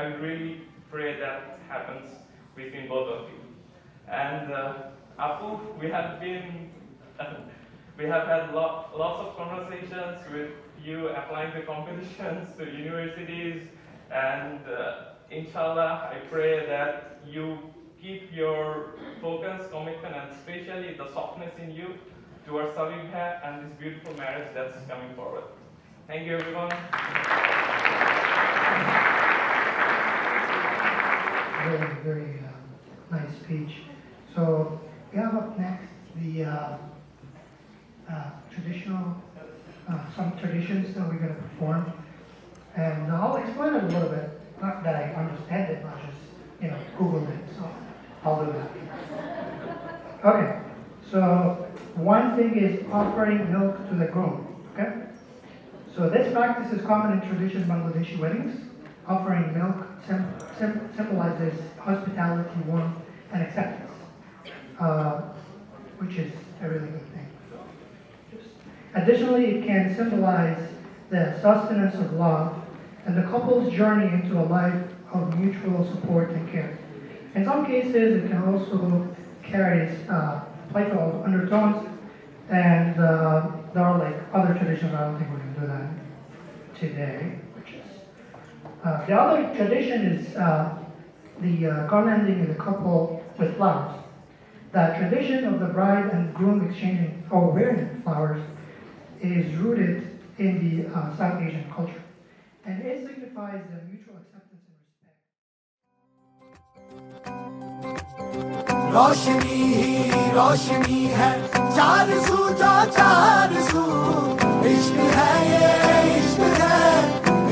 would really pray that happens between both of you. And Apu, we have had lots of conversations with you applying the competitions to universities, and inshallah, I pray that you keep your focus, commitment, and especially the softness in you towards Savibha and this beautiful marriage that's coming forward. Thank you, everyone. Very, very nice speech. So we have up next the some traditions that we're going to perform, and I'll explain it a little bit. Not that I understand it, not just Googled it. So I'll do that. Okay. So one thing is offering milk to the groom. Okay. So this practice is common in traditional Bangladeshi weddings. Offering milk symbolizes hospitality, warmth, and acceptance, which is a really good thing. Additionally, it can symbolize the sustenance of love and the couple's journey into a life of mutual support and care. In some cases, it can also carry playful undertones, and there are like other traditions. I don't think we're going to do that today. The other tradition is the garlanding of the couple with flowers. The tradition of the bride and groom exchanging or wearing flowers is rooted in the South Asian culture, and it signifies the mutual acceptance and respect. रोशनी ही रोशनी है, चार सू जो चार सू, इश्क है ये इश्क है,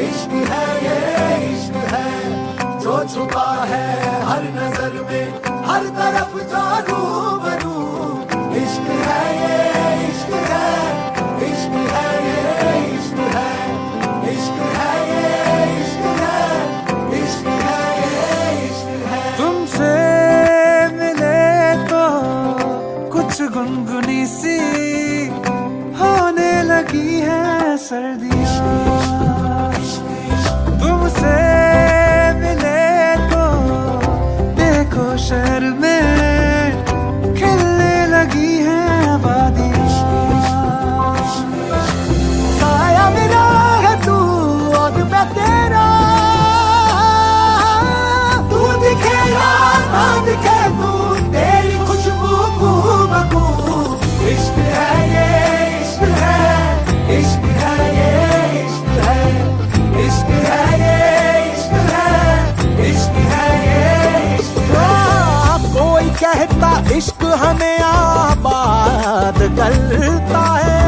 इश्क है ये इश्क है, जो छुपा है हर नजर में, हर तरफ जो रूबरू, इश्क है ये इश्क है, इश्क है ये इश्क है, इश्क है ये इश्क है, इश्क है ये इश्क है। तुमसे कुछ गुनगुनी सी होने लगी है सर्दियाँ, तुमसे मिले तो देखो शहर में खिलने लगी है वादियाँ। साया मेरा है तू और मैं तेरा, तू दिखे या ना दिखे तू, तेरी खुशबू बू, इश्क है ये इश्क है, इश्क है ये इश्क है, इश्क है ये इश्क है, इश्क है ये इश्क है। कोई कहता इश्क हमें आबाद करता है,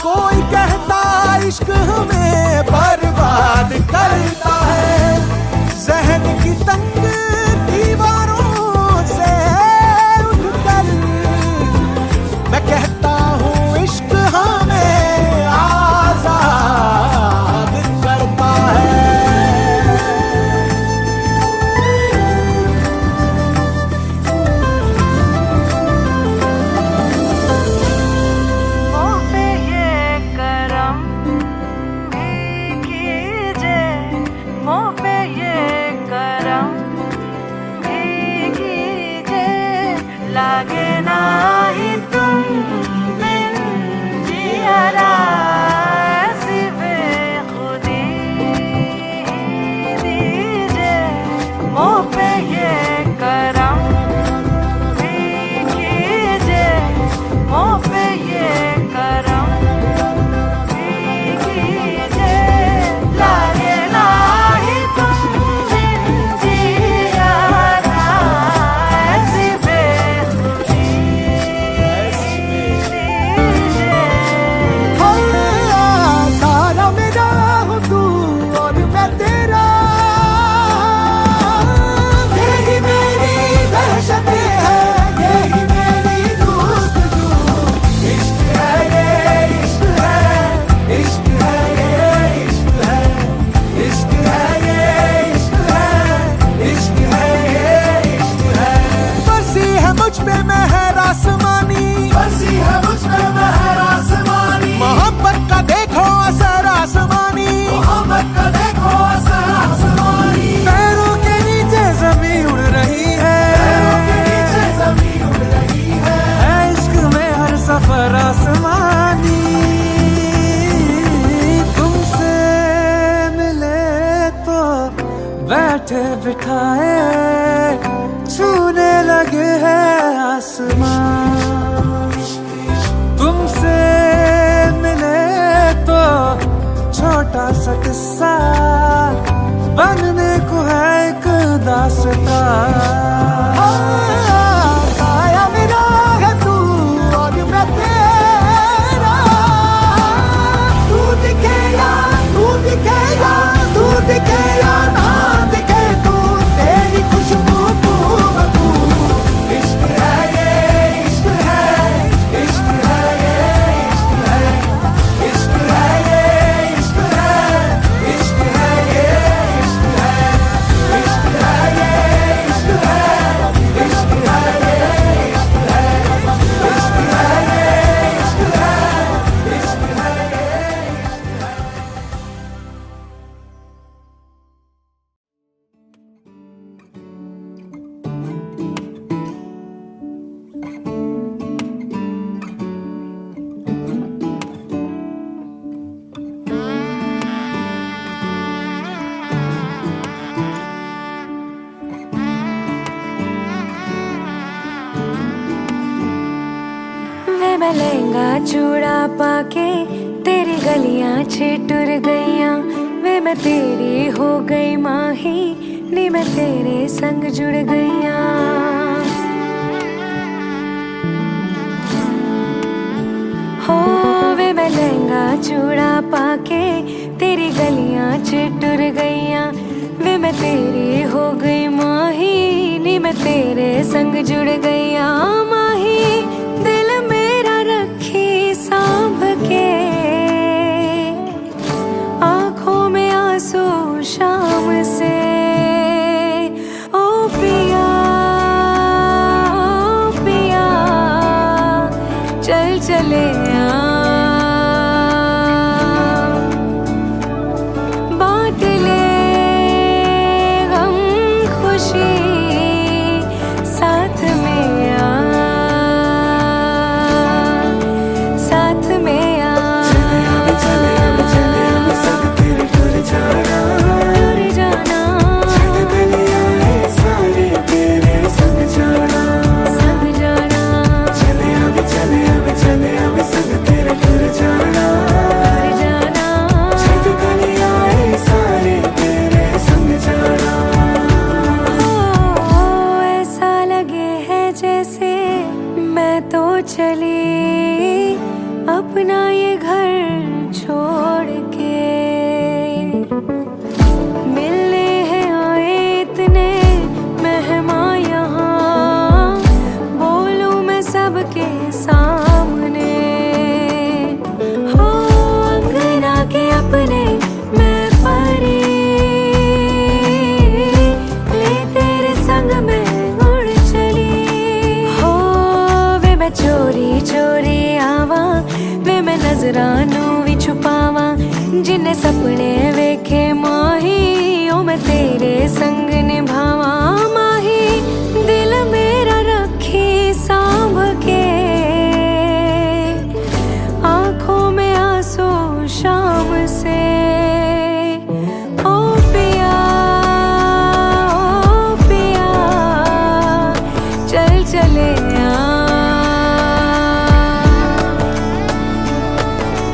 कोई कहता इश्क हमें बर्बाद करता है, ज़हन की तंग दीवारों से मैं कहता हूँ इश्क हमें आजाद करता है। मुँह पे ये करम भी कीजिए, मुँह पे ये करम भी कीजिए, लागे ना ही तुम बिन जियारा, ऐसी बेखुदी दीजिए, मुँह पे ये करम भी कीजिए, मुँह पे ये करम भी कीजिए, लागे ना ही तुम बिन जियारा, ऐसी बेखुदी सारा मेरा हूँ तू और मैं तेरा, यही मेरी दहशत है, यही मेरी दोस्तू, इश्क है ये इश्क है, इश्क है ये इश्क है, इश्क है ये इश्क है, इश्क है ये इश्क है। बरसी है मुझ पे मेहर आसमानी, बरसी है मुझ पे मेहर आसमानी, मोहब्बत का देखो असर आसमानी, मोहब्बत का देखो असर आसमानी, पैरों के नीचे जमीन उड़ रही है, पैरों के नीचे रास्ता साया मेरा है तू और मैं तेरा तू दिखे या ना दिखे तू तेरी खुशबू तू बतू इश्क है ये इश्क है इश्क है ये इश्क है इश्क है ये इश्क है इश्क है ये इश्क है इश्क है ये इश्क है इश्क है ये इश्क है इश्क है ये इश्क है इश्क है ये वे मैं लहंगा चूड़ा पाके तेरी गलियां छिटुर गईयां वे मैं तेरी हो गई माही नी मैं तेरे संग जुड़ गईयां हो वे मैं लहंगा चूड़ा पाके तेरी गलियां छिटुर गईयां वे मैं तेरी हो गई माही नी मैं तेरे संग जुड़ गईयां माही दिल मेरा रखी सांभ के आंखों में आंसू शाम से ओ पिया चल चले बांट ले गम खुशी साथ में साथ में टूर जाना सारे तेरे संग जाना संग जाना चले अब संग तेरे टूर जाना जाना छत गलियां सारे तेरे संग जाना ओ ऐसा लगे है जैसे मैं तो चली अपना ये घर छोड़ के मिलने हैं आए इतने मेहमान यहाँ बोलूं मैं सबके सामने हो अंगना के अपने मैं परी ले तेरे संग में उड़ चली हो वे मैं चोरी चोरी आवा वे मैं नजरानू भी छुपावा जिन्ने सपने वेखे माही ओ मैं तेरे संग निभावा माही दिल मेरा रखी सांभ के आंखों में आंसू शाम से ओ पिया चल चले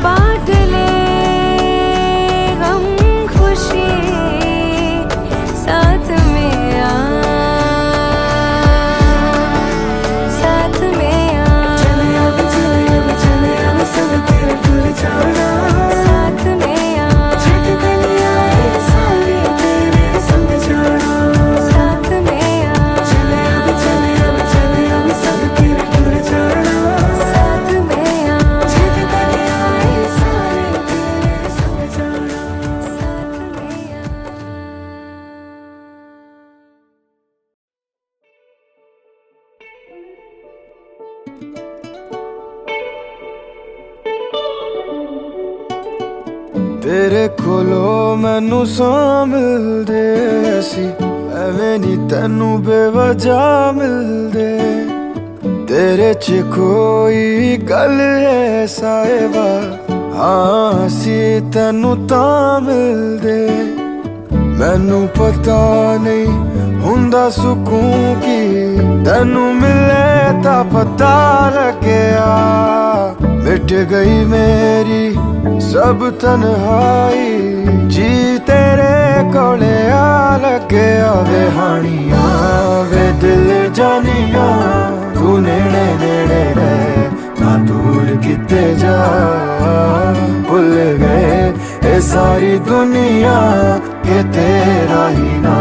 बांट ले गम खुशी साथ में साथ में चले अब संग तेरे टूर जाना साथ में छत गलियां सारे तेरे संग जाना साथ में चले अब संग तेरे टूर जाना साथ में छत गलियां सारे तेरे संग जाना साथ में तेरे कोलो मैनू सां मिलदे सी एवें नी तैनू बेवजह मिलदे तेरे च कोई गल है साहिबा हाँ सी तैनू तां मिलदे मैनू पता नहीं हुंदा सुकून की तैनू मिले तां पता लग्या मिट गई मेरी सब तन्हाई जी तेरे कोले आ लगे आवे हानिया वे दिल जानिया तू नेड़े नेड़े रहे ना दूर किते जा भूल गए ये सारी दुनिया के तेरा ही ना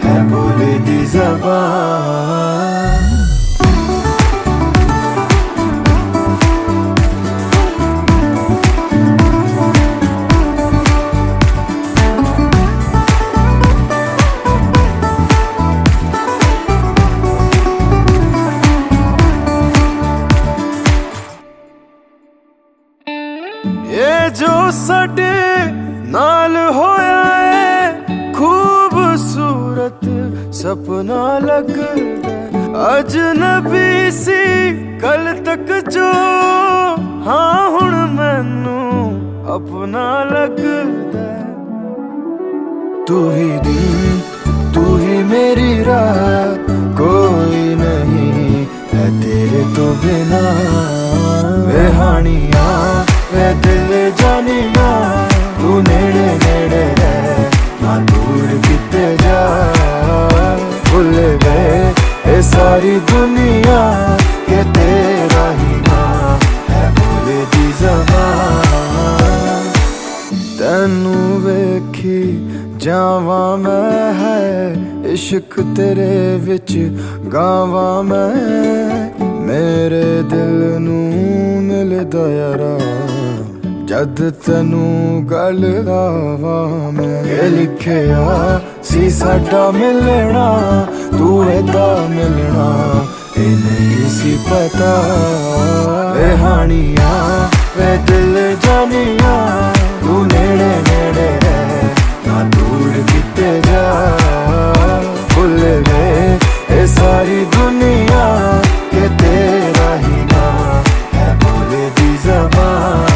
है बोले दी ज़बान ये जो साडे नाल होया है खूबसूरत सपना लगदा अजनबी सी कल तक जो हाँ हुण मैनू अपना लगदा तू ही दिन तू ही मेरी राह कोई नहीं है तेरे तो बिना वे हानिया वे दिल जानिया तू नेड़े नेड़े रहे ना दूर किते जा भूल गए ये सारी दुनिया के तेरा ही ना है बोले दी ज़बान तैनू वेखी जावा मैं है इश्क तेरे विच गावा मैं मेरे दिल नू मिलदा यारा जद तैनू गल लावा मैं ये लिखिया सी साडा मिलना तू एदा मिलना ये नहीं सी पता वे हानिया वे दिल जानिया तू नेड़े नेड़े रहे ना दूर किते जा भूल गए ये सारी दुनिया के तेरा ही ना है बोले दी ज़बान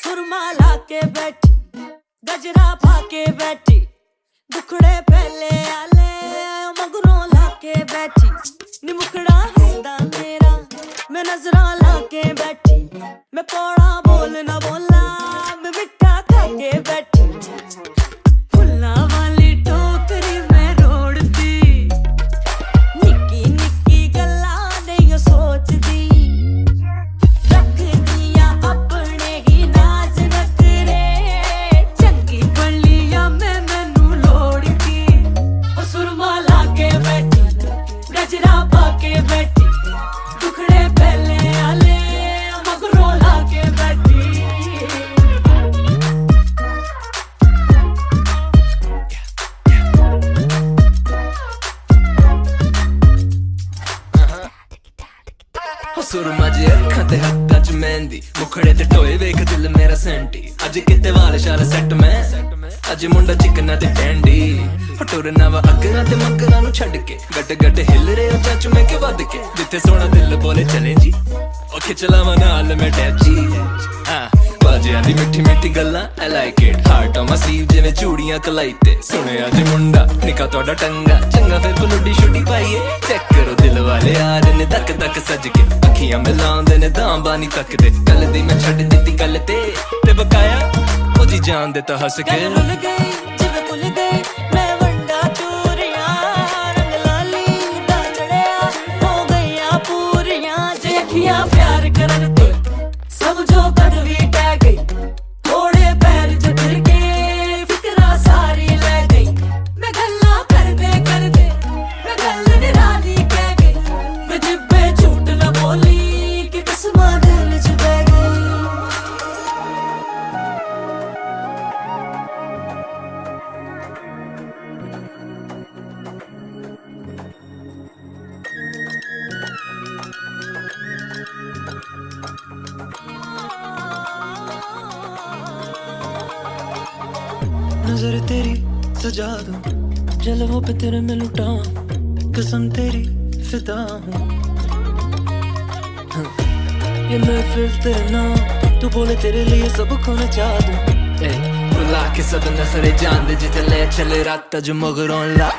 सुरमा ला के बैठी गजरा पा के बैठी दुखड़े पहले आले मगरों ला के बैठी निमुकड़ा हैदा मेरा मैं नजरा ला के बैठी मैं कौड़ा बोल ना बोला मैं मिठा खा के बैठी फुल्ला वाली टोकरी में रोड़ती निक्की निक्की गल्ला नहीं सोचदी सुरमा जे अखां ते हत्थां च मेहंदी मुखड़े ते टोए वेख दिल मेरा सेंटी अज किते वाल शाल सैट मैं अज मुंडा चिकना ते टैंडी टुरना वा अगरा ते मगरा नू छड्ड के गट गट हिल रे ओ चाचू मैं के वध के जिथे सोना दिल बोले चले जी ओ खिचलावा नाल मैं टैची बाजियां दी मिठी मिठी गल्लां I like it heart on my sleeve जिवें चूड़ियां कलाई ते सुने अज मुंडा निका तोड़ा टंगा चंगा फिर बलुडी छुड़ी पाइए चेक करो दिल वाले यार ने धक धक सज के अखियां मिलांदे ने दां बानी तकदे गल दी मैं छड्ड दित्ती गल ते बकाया ओ जी जान दे तां हस के भुल गई जिवें भुल गई मैं वंडा चूरियां रंग लाली दा चढ़िया हो गईयां पूरियां जे अखियां प्यार करन ते समझो कद भी टह गई थोड़े पैर जतर के फिकरा सारी ले गई मैं गल्ला करदे करदे मैं गल निराली कह गई मैं जिब्बे झूठ न बोली कि कसमां दिल च बह गई नजर तेरी सजा दूं जलवों पे तेरे में लुटाऊं कसम तेरी फिदा हूँ ये महफिल तेरे नाम तू बोले तेरे लिए सब को नचा दूं बुला के सब नखरे जान दे जिते ले चले रात जो मगरों ला